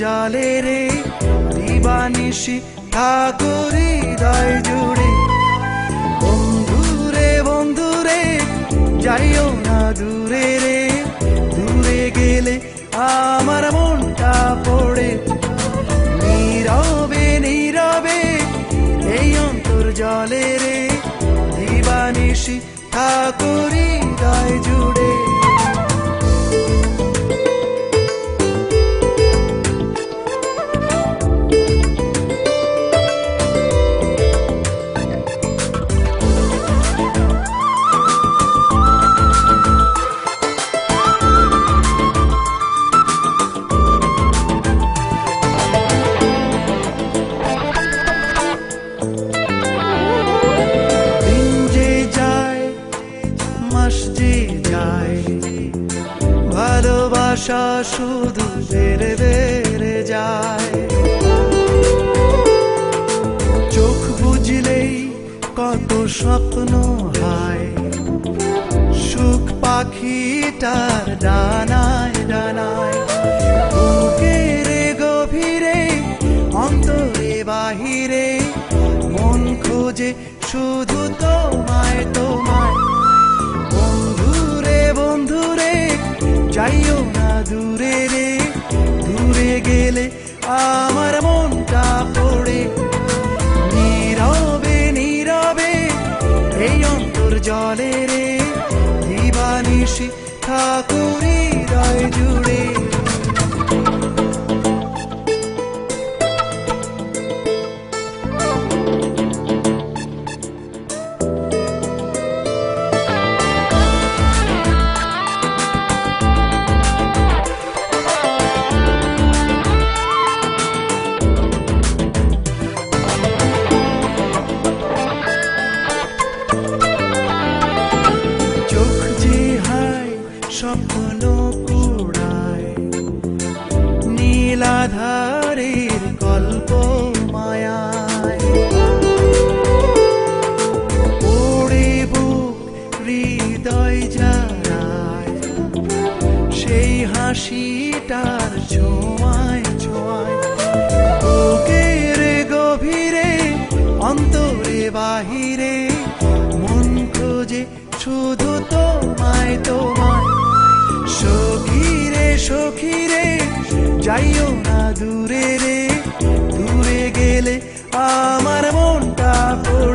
জালে রে দিবানিশি থাকো হৃদয় জুড়ে। বন্ধুরে যাইও না দূরে রে, দূরে গেলে আমার মনটা পড়ে। নীরবে নীরবে এই অন্তর জলে রে দিবানিশি থাকো হৃদয় জুড়ে। ভালোবাসা শুধু বেড়ে বেড়ে যায়, চোখ বুঝলেই কত স্বপ্ন হয়। সুখ পাখিটার ডানায় ডানায়, বুকের গভীরে অন্তরে বাহিরে মন খোঁজে শুধু তোমায় তোমায়। বন্ধুরে যাইও না দূরে রে, দূরে গেলে আমার মনটা পড়ে। নীরবে নীরবে এই অন্তর জলে রে দিবানিশি থাকো হৃদয় জুড়ে। স্বপ্ন কুড়ায় নীলাধারের কল্প মায়ায়, ওড়ে বুক হৃদয় জারায় সেই হাসিটার ছোঁয়ায় ছোঁয়ায়। বুকের গভীরে অন্তরে বাহিরে মন খোঁজে শুধু তোমায় তোমায়। সখীরে যাইও না দূরে রে, দূরে গেলে আমার মনটা পড়ে।